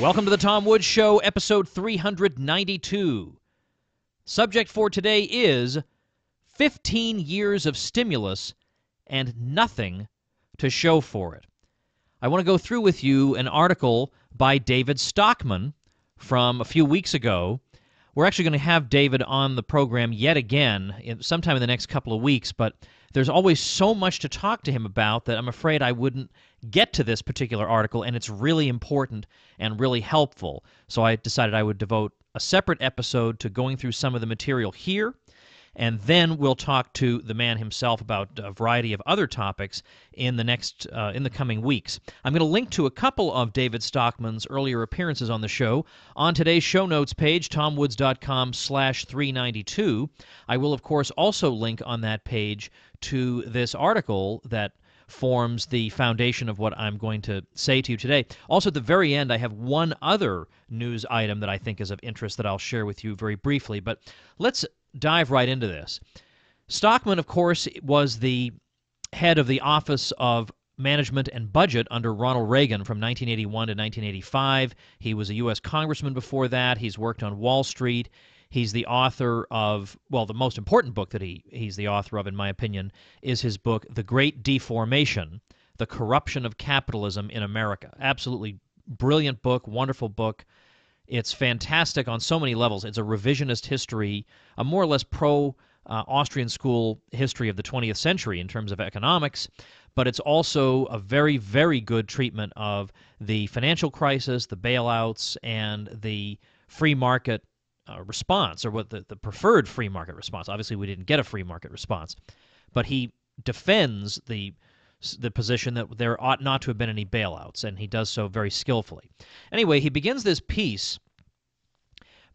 Welcome to the Tom Woods Show, episode 392. Subject for today is 15 years of stimulus and nothing to show for it. I want to go through with you an article by David Stockman from a few weeks ago. We're actually going to have David on the program yet again sometime in the next couple of weeks, but there's always so much to talk to him about that I'm afraid I wouldn't get to this particular article, and it's really important and really helpful. So I decided I would devote a separate episode to going through some of the material here, and then we'll talk to the man himself about a variety of other topics in the coming weeks. I'm going to link to a couple of David Stockman's earlier appearances on the show on today's show notes page, tomwoods.com/392. I will, of course, also link on that page to this article that forms the foundation of what I'm going to say to you today. Also, at the very end, I have one other news item that I think is of interest that I'll share with you very briefly, but let's dive right into this. Stockman, of course, was the head of the Office of Management and Budget under Ronald Reagan from 1981 to 1985. He was a U.S. congressman before that. He's worked on Wall Street. He's the author of, well, the most important book that he's the author of, in my opinion, is his book, The Great Deformation, The Corruption of Capitalism in America. Absolutely brilliant book, wonderful book. It's fantastic on so many levels. It's a revisionist history, a more or less pro-Austrian school history of the 20th century in terms of economics, but it's also a very, very good treatment of the financial crisis, the bailouts, and the free market response, or what the preferred free market response. Obviously, we didn't get a free market response, but he defends the position that there ought not to have been any bailouts, and he does so very skillfully. Anyway, he begins this piece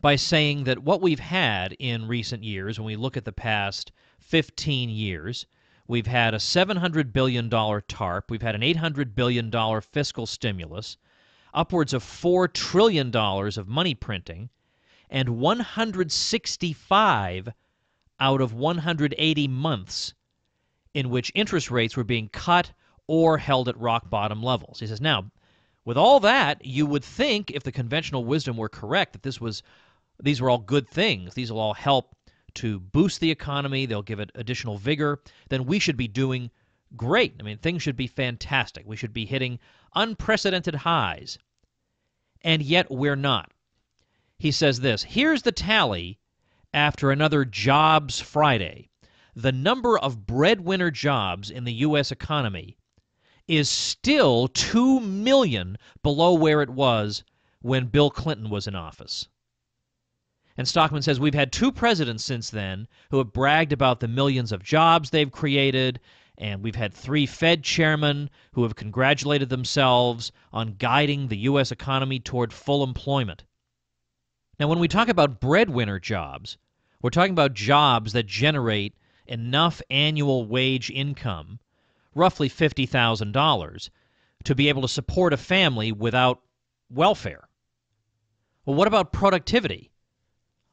by saying that what we've had in recent years, when we look at the past 15 years, we've had a $700 billion TARP, we've had an $800 billion fiscal stimulus, upwards of $4 trillion of money printing, and 165 out of 180 months in which interest rates were being cut or held at rock-bottom levels. He says, now, with all that, you would think, if the conventional wisdom were correct, that these were all good things. These will all help to boost the economy. They'll give it additional vigor. Then we should be doing great. I mean, things should be fantastic. We should be hitting unprecedented highs. And yet we're not. He says this, here's the tally after another Jobs Friday. The number of breadwinner jobs in the U.S. economy is still 2 million below where it was when Bill Clinton was in office. And Stockman says, we've had 2 presidents since then who have bragged about the millions of jobs they've created, and we've had 3 Fed chairmen who have congratulated themselves on guiding the U.S. economy toward full employment. Now, when we talk about breadwinner jobs, we're talking about jobs that generate enough annual wage income, roughly $50,000, to be able to support a family without welfare. Well, what about productivity?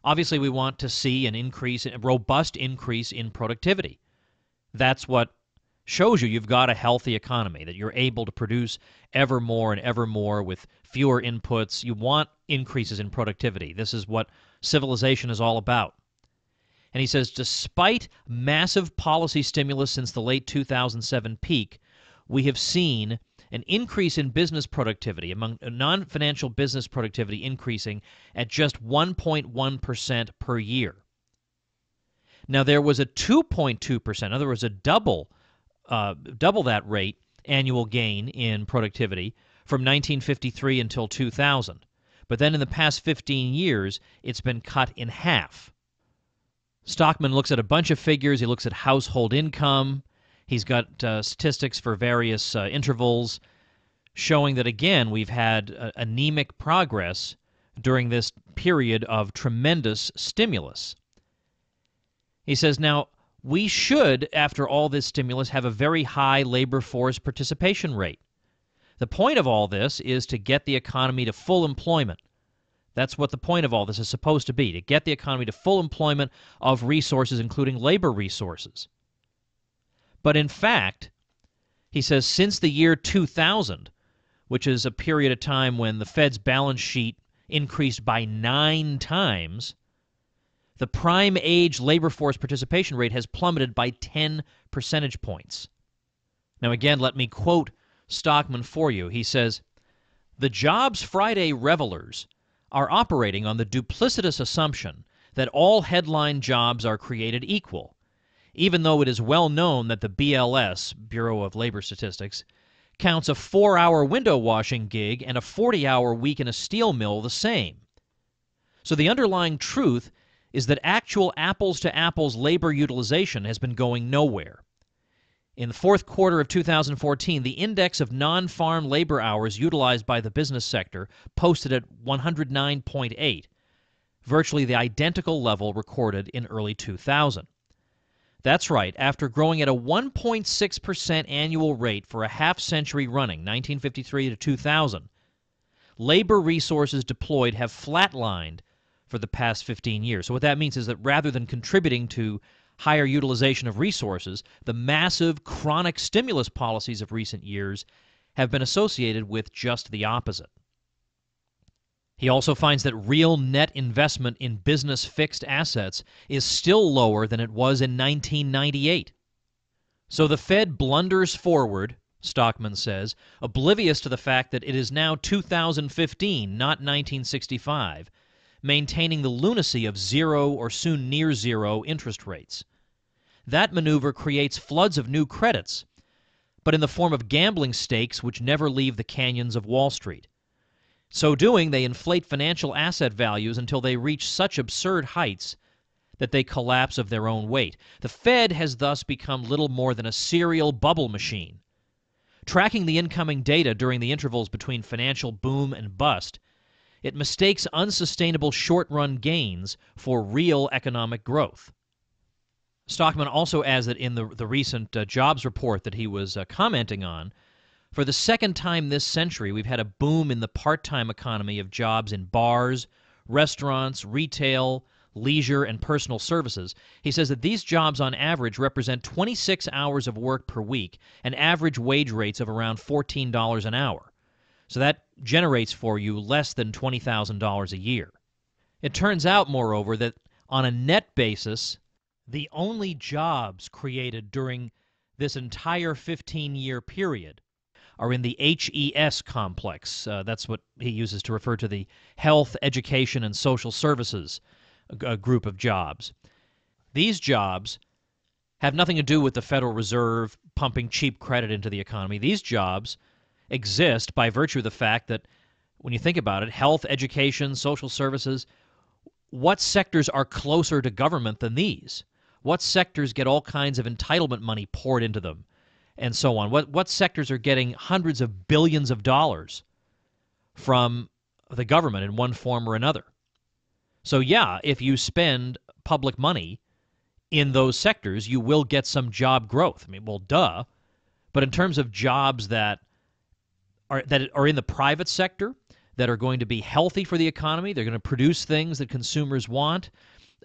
Obviously, we want to see a robust increase in productivity. That's what shows you've got a healthy economy, that you're able to produce ever more and ever more with fewer inputs. You want increases in productivity. This is what civilization is all about. And he says, despite massive policy stimulus since the late 2007 peak, we have seen an increase in business productivity, among non-financial business productivity increasing at just 1.1% per year. Now, there was a 2.2%, in other words, a double that rate annual gain in productivity from 1953 until 2000. But then in the past 15 years, it's been cut in half. Stockman looks at a bunch of figures. He looks at household income. He's got statistics for various intervals showing that, again, we've had anemic progress during this period of tremendous stimulus. He says, now, we should, after all this stimulus, have a very high labor force participation rate. The point of all this is to get the economy to full employment. That's what the point of all this is supposed to be, to get the economy to full employment of resources, including labor resources. But in fact, he says, since the year 2000, which is a period of time when the Fed's balance sheet increased by 9 times, the prime age labor force participation rate has plummeted by 10 percentage points. Now again, let me quote Stockman for you. He says, "The Jobs Friday revelers are operating on the duplicitous assumption that all headline jobs are created equal, even though it is well known that the BLS, Bureau of Labor Statistics, counts a 4-hour window washing gig and a 40-hour week in a steel mill the same. So the underlying truth is that actual apples-to-apples labor utilization has been going nowhere. In the fourth quarter of 2014, the index of non-farm labor hours utilized by the business sector posted at 109.8, virtually the identical level recorded in early 2000. That's right, after growing at a 1.6% annual rate for a half-century running, 1953 to 2000, labor resources deployed have flatlined for the past 15 years. So what that means is that rather than contributing to higher utilization of resources, the massive chronic stimulus policies of recent years have been associated with just the opposite. He also finds that real net investment in business fixed assets is still lower than it was in 1998. So the Fed blunders forward, Stockman says, oblivious to the fact that it is now 2015, not 1965, maintaining the lunacy of zero or soon near zero interest rates. That maneuver creates floods of new credits, but in the form of gambling stakes which never leave the canyons of Wall Street. So doing, they inflate financial asset values until they reach such absurd heights that they collapse of their own weight. The Fed has thus become little more than a serial bubble machine. Tracking the incoming data during the intervals between financial boom and bust, it mistakes unsustainable short-run gains for real economic growth. Stockman also adds that in the recent jobs report that he was commenting on, for the second time this century, we've had a boom in the part-time economy of jobs in bars, restaurants, retail, leisure, and personal services. He says that these jobs on average represent 26 hours of work per week and average wage rates of around $14 an hour. So that generates for you less than $20,000 a year. It turns out, moreover, that on a net basis, the only jobs created during this entire 15-year period are in the HES complex. That's what he uses to refer to the health, education, and social services group of jobs. These jobs have nothing to do with the Federal Reserve pumping cheap credit into the economy. These jobs exist by virtue of the fact that, when you think about it, health, education, social services, what sectors are closer to government than these? What sectors get all kinds of entitlement money poured into them? And so on. What sectors are getting hundreds of billions of dollars from the government in one form or another? So yeah, if you spend public money in those sectors, you will get some job growth. I mean, well, duh. But in terms of jobs that are in the private sector, that are going to be healthy for the economy, they're going to produce things that consumers want,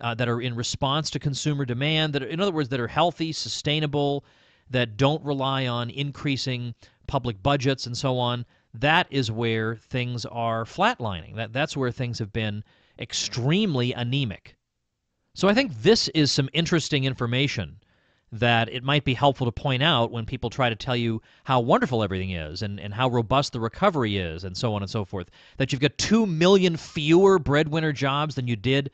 that are in response to consumer demand, that are, in other words, that are healthy, sustainable, that don't rely on increasing public budgets and so on, that is where things are flatlining. That's where things have been extremely anemic. So I think this is some interesting information that it might be helpful to point out when people try to tell you how wonderful everything is and how robust the recovery is and so on and so forth, that you've got 2 million fewer breadwinner jobs than you did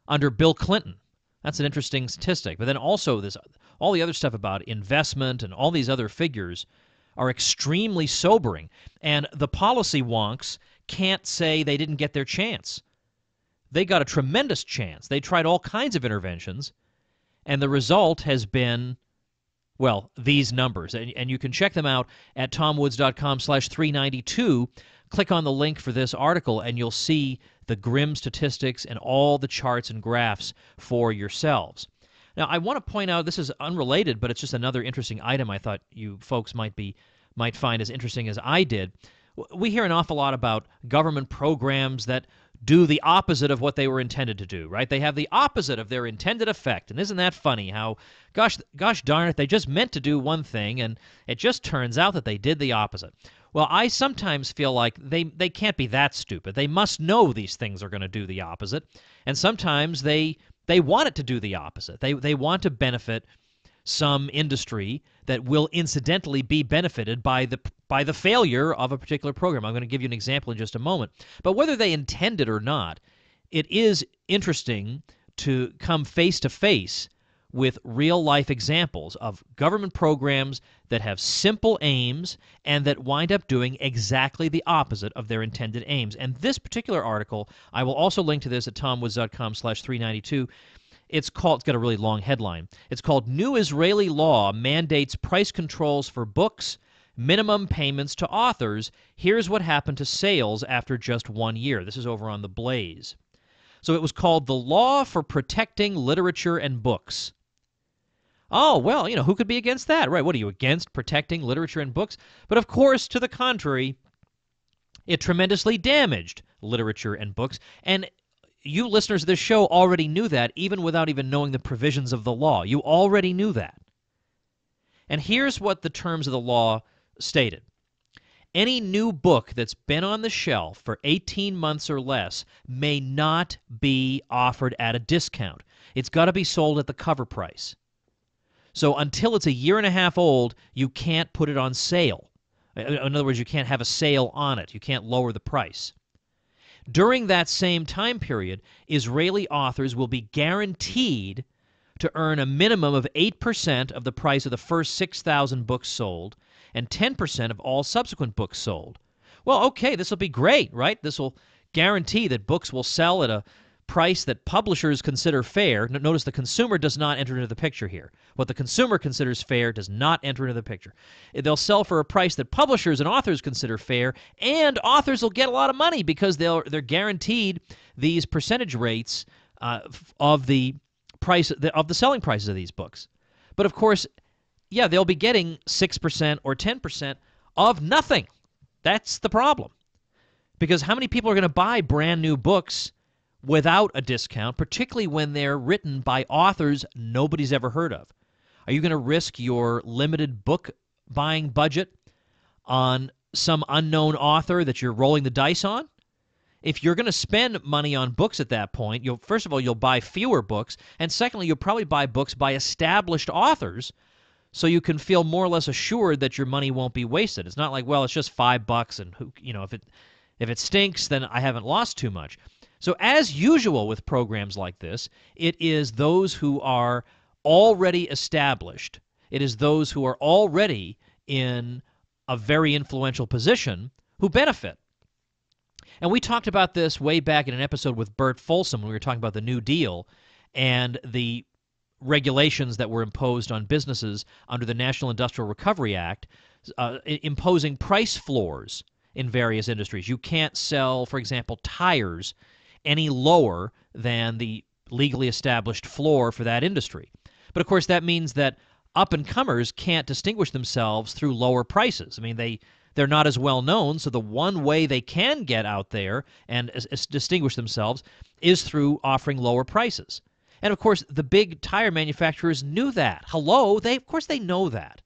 under Bill Clinton. That's an interesting statistic. But then also all the other stuff about investment and all these other figures are extremely sobering. And the policy wonks can't say they didn't get their chance. They got a tremendous chance. They tried all kinds of interventions, and the result has been, well, these numbers. And you can check them out at tomwoods.com/392. Click on the link for this article, and you'll see the grim statistics and all the charts and graphs for yourselves. Now, I want to point out, this is unrelated, but it's just another interesting item I thought you folks might find as interesting as I did. We hear an awful lot about government programs that do the opposite of what they were intended to do, right? They have the opposite of their intended effect. And isn't that funny how, gosh darn it, they just meant to do one thing, and it just turns out that they did the opposite. Well, I sometimes feel like they can't be that stupid. They must know these things are going to do the opposite, and sometimes they want it to do the opposite. They want to benefit some industry that will incidentally be benefited by the failure of a particular program. I'm going to give you an example in just a moment. But whether they intend it or not, it is interesting to come face to face with real-life examples of government programs that have simple aims and that wind up doing exactly the opposite of their intended aims. And this particular article, I will also link to this at tomwoods.com/392. It's got a really long headline. It's called New Israeli Law Mandates Price Controls for Books, Minimum Payments to Authors. Here's what happened to sales after just 1 year. This is over on The Blaze. So it was called The Law for Protecting Literature and Books. Oh, well, who could be against that? Right, what are you, against protecting literature and books? But of course, to the contrary, it tremendously damaged literature and books. And you listeners of this show already knew that, even without even knowing the provisions of the law. You already knew that. And here's what the terms of the law stated. Any new book that's been on the shelf for 18 months or less may not be offered at a discount. It's got to be sold at the cover price. So until it's a year and a half old, you can't put it on sale. In other words, you can't have a sale on it. You can't lower the price. During that same time period, Israeli authors will be guaranteed to earn a minimum of 8% of the price of the first 6,000 books sold and 10% of all subsequent books sold. Well, okay, this will be great, right? This will guarantee that books will sell at a price that publishers consider fair. Notice the consumer does not enter into the picture here. What the consumer considers fair does not enter into the picture. They'll sell for a price that publishers and authors consider fair, and authors will get a lot of money because they're guaranteed these percentage rates of the price of the selling prices of these books. But of course, yeah, they'll be getting 6% or 10% of nothing. That's the problem. Because how many people are going to buy brand new books without a discount, particularly when they're written by authors nobody's ever heard of? Are you going to risk your limited book buying budget on some unknown author that you're rolling the dice on? If you're going to spend money on books at that point, first of all, you'll buy fewer books, and secondly, you'll probably buy books by established authors so you can feel more or less assured that your money won't be wasted. It's not like, well, it's just $5 and if it stinks, then I haven't lost too much. So as usual with programs like this, it is those who are already established, it is those who are already in a very influential position who benefit. And we talked about this way back in an episode with Bert Folsom when we were talking about the New Deal and the regulations that were imposed on businesses under the National Industrial Recovery Act, imposing price floors in various industries. You can't sell, for example, tires any lower than the legally established floor for that industry. But of course, that means that up-and-comers can't distinguish themselves through lower prices. I mean, they're not as well known, so the one way they can get out there and distinguish themselves is through offering lower prices. And of course, the big tire manufacturers knew that. Hello, of course they know that.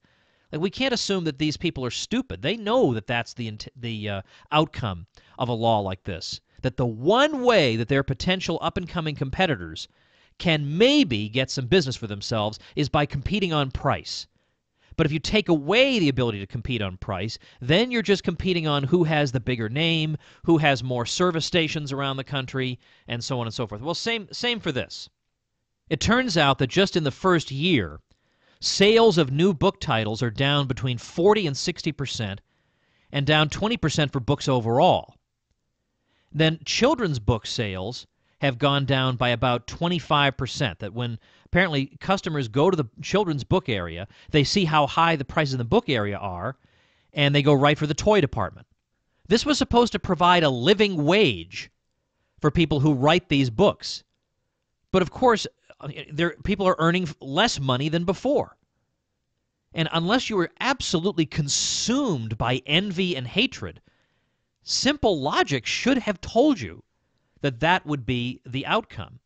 Like, we can't assume that these people are stupid. They know that that's the outcome of a law like this. That the one way that their potential up-and-coming competitors can maybe get some business for themselves is by competing on price. But if you take away the ability to compete on price, then you're just competing on who has the bigger name, who has more service stations around the country, and so on and so forth. Well, same for this. It turns out that just in the first year, sales of new book titles are down between 40 and 60%, and down 20% for books overall. Then children's book sales have gone down by about 25%. That when apparently customers go to the children's book area, they see how high the prices in the book area are, and they go right for the toy department. This was supposed to provide a living wage for people who write these books. But of course, people are earning less money than before. And unless you were absolutely consumed by envy and hatred, simple logic should have told you that that would be the outcome.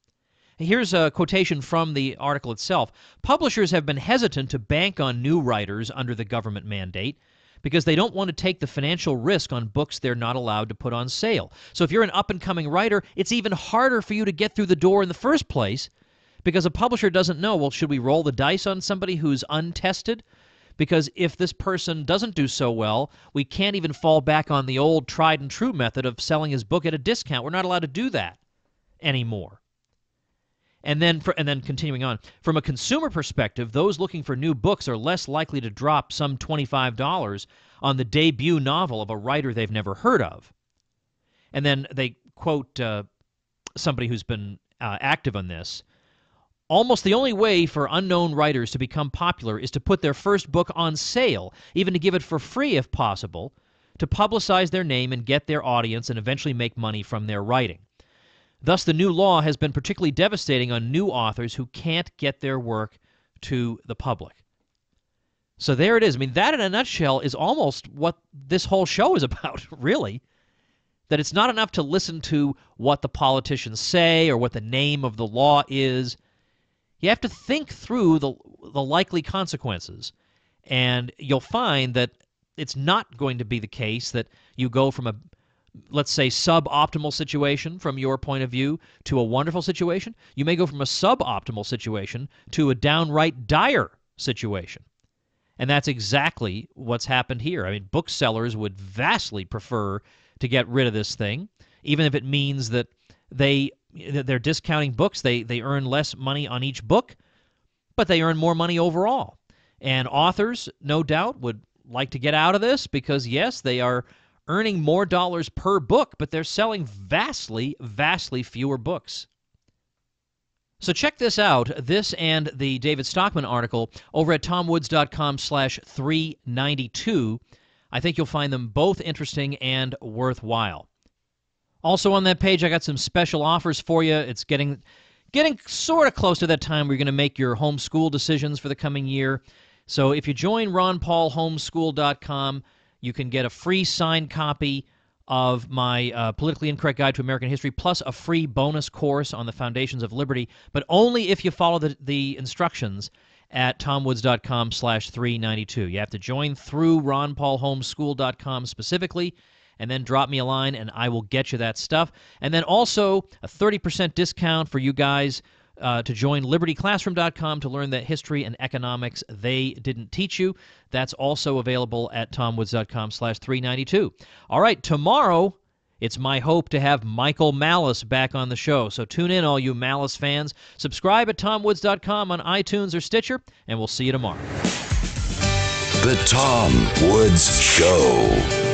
Here's a quotation from the article itself. Publishers have been hesitant to bank on new writers under the government mandate because they don't want to take the financial risk on books they're not allowed to put on sale. So if you're an up-and-coming writer, it's even harder for you to get through the door in the first place because a publisher doesn't know, well, should we roll the dice on somebody who's untested? Because if this person doesn't do so well, we can't even fall back on the old tried-and-true method of selling his book at a discount. We're not allowed to do that anymore. And then continuing on, from a consumer perspective, those looking for new books are less likely to drop some $25 on the debut novel of a writer they've never heard of. And then they quote somebody who's been active on this. Almost the only way for unknown writers to become popular is to put their first book on sale, even to give it for free if possible, to publicize their name and get their audience and eventually make money from their writing. Thus, the new law has been particularly devastating on new authors who can't get their work to the public. So there it is. I mean, that in a nutshell is almost what this whole show is about, really. That it's not enough to listen to what the politicians say or what the name of the law is. You have to think through the likely consequences. And you'll find that it's not going to be the case that you go from a, let's say, suboptimal situation from your point of view to a wonderful situation. You may go from a suboptimal situation to a downright dire situation. And that's exactly what's happened here. I mean, booksellers would vastly prefer to get rid of this thing, even if it means that they're discounting books. They earn less money on each book, but they earn more money overall. And authors, no doubt, would like to get out of this because, yes, they are earning more dollars per book, but they're selling vastly, vastly fewer books. So check this out, this and the David Stockman article over at tomwoods.com/392. I think you'll find them both interesting and worthwhile. Also on that page, I got some special offers for you. It's getting sort of close to that time where you're going to make your homeschool decisions for the coming year. So if you join RonPaulHomeschool.com, you can get a free signed copy of my Politically Incorrect Guide to American History, plus a free bonus course on the Foundations of Liberty, but only if you follow the instructions at tomwoods.com/392. You have to join through RonPaulHomeschool.com specifically, and then drop me a line, and I will get you that stuff. And then also a 30% discount for you guys to join LibertyClassroom.com to learn that history and economics they didn't teach you. That's also available at tomwoods.com/392. All right, tomorrow, it's my hope to have Michael Malice back on the show. So tune in, all you Malice fans. Subscribe at tomwoods.com on iTunes or Stitcher, and we'll see you tomorrow. The Tom Woods Show.